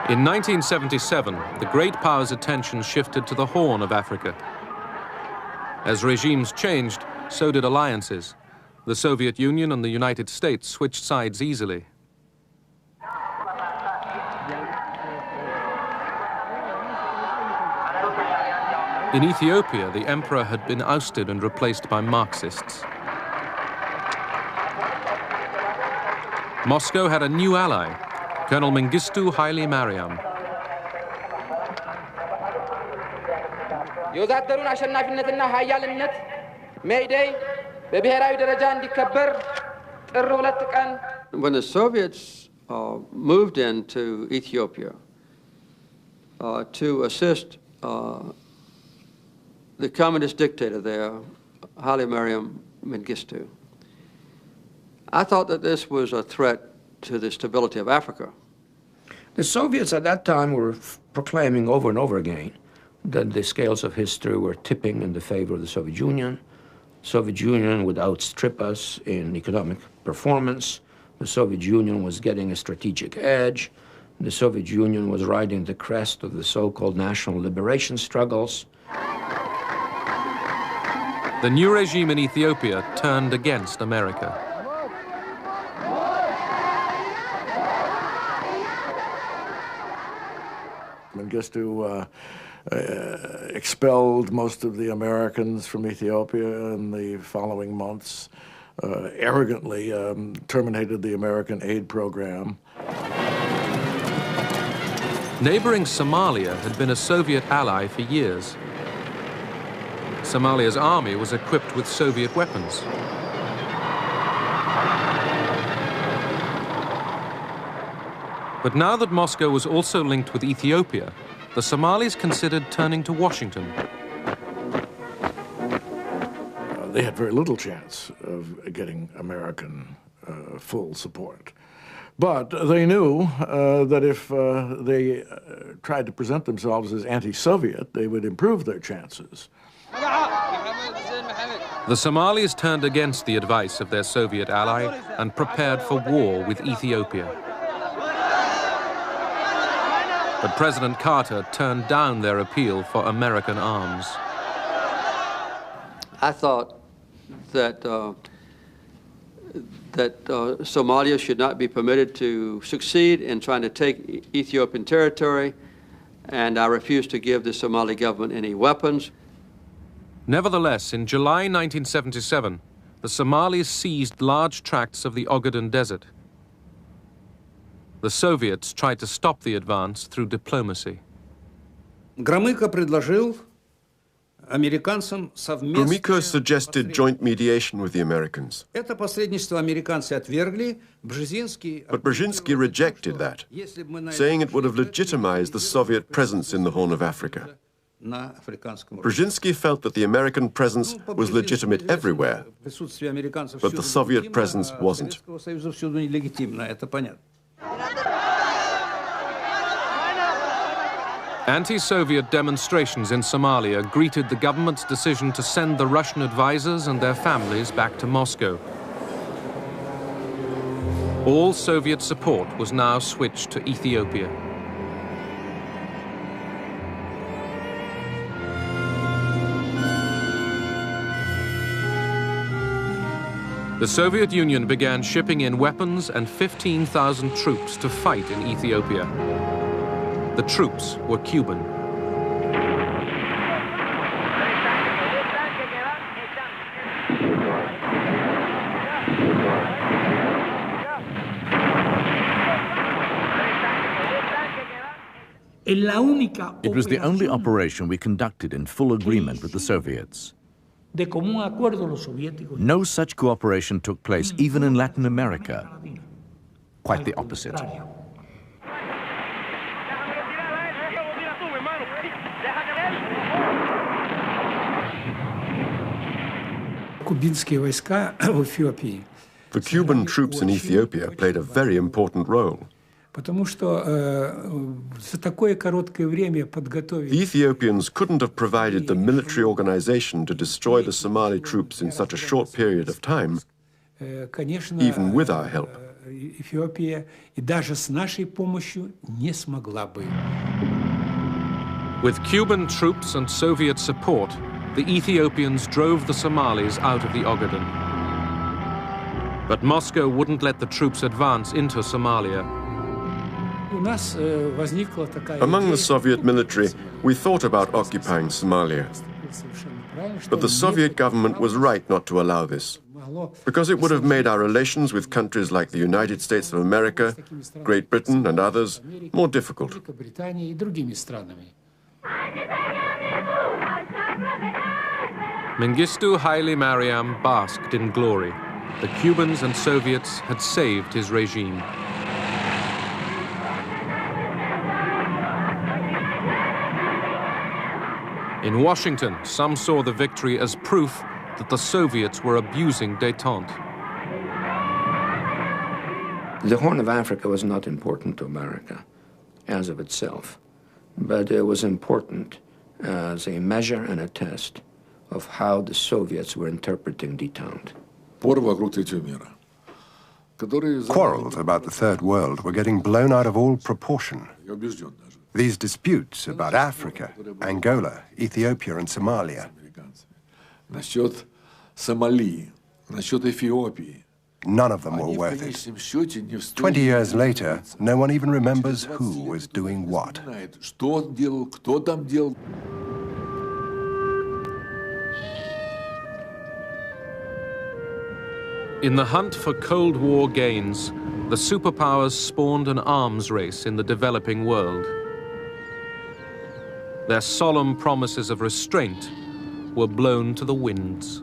In 1977, the great powers' attention shifted to the Horn of Africa. As regimes changed, so did alliances. The Soviet Union and the United States switched sides easily. In Ethiopia, the emperor had been ousted and replaced by Marxists. Moscow had a new ally, Colonel Mengistu Haile Mariam. የወታደሩን አሸናፊነትና ኃያልነት ሜይዴይ በብሔራዊ ደረጃ እንዲከበር ጥር 2 ቀን When the Soviets moved into Ethiopia to assist the communist dictator there, Haile Mariam Mengistu, I thought that this was a threat to the stability of Africa. The Soviets at that time were proclaiming over and over again that the scales of history were tipping in the favor of the Soviet Union. The Soviet Union would outstrip us in economic performance. The Soviet Union was getting a strategic edge. The Soviet Union was riding the crest of the so-called national liberation struggles. The new regime in Ethiopia turned against America. Mengistu expelled most of the Americans from Ethiopia in the following months, arrogantly terminated the American aid program. Neighboring Somalia had been a Soviet ally for years. Somalia's army was equipped with Soviet weapons. But now that Moscow was also linked with Ethiopia, the Somalis considered turning to Washington. They had very little chance of getting American full support. But they knew that if they tried to present themselves as anti-Soviet, they would improve their chances. The Somalis turned against the advice of their Soviet ally and prepared for war with Ethiopia. But President Carter turned down their appeal for American arms. I thought that Somalia should not be permitted to succeed in trying to take Ethiopian territory, and I refused to give the Somali government any weapons. Nevertheless, in July 1977, the Somalis seized large tracts of the Ogaden Desert. The Soviets tried to stop the advance through diplomacy. Gromyko suggested joint mediation with the Americans. But Brzezinski rejected that, saying it would have legitimized the Soviet presence in the Horn of Africa. Brzezinski felt that the American presence was legitimate everywhere, but the Soviet presence wasn't. Anti-Soviet demonstrations in Somalia greeted the government's decision to send the Russian advisors and their families back to Moscow. All Soviet support was now switched to Ethiopia. The Soviet Union began shipping in weapons and 15,000 troops to fight in Ethiopia. The troops were Cuban. It was the only operation we conducted in full agreement with the Soviets. No such cooperation took place even in Latin America. Quite the opposite. The Cuban troops in Ethiopia played a very important role. The Ethiopians couldn't have provided the military organization to destroy the Somali troops in such a short period of time, even with our help. Эфиопия и даже с нашей помощью не смогла бы. With Cuban troops and Soviet support, the Ethiopians drove the Somalis out of the Ogaden. But Moscow wouldn't let the troops advance into Somalia. Among the Soviet military, we thought about occupying Somalia. But the Soviet government was right not to allow this, because it would have made our relations with countries like the United States of America, Great Britain and others more difficult. Mengistu Haile Mariam basked in glory. The Cubans and Soviets had saved his regime. In Washington, some saw the victory as proof that the Soviets were abusing détente. The Horn of Africa was not important to America as of itself, but it was important as a measure and a test of how the Soviets were interpreting détente. Quarrels about the Third World were getting blown out of all proportion. These disputes about Africa, Angola, Ethiopia and Somalia. None of them were worth it. 20 years later, no one even remembers who was doing what. In the hunt for Cold War gains, the superpowers spawned an arms race in the developing world. Their solemn promises of restraint were blown to the winds.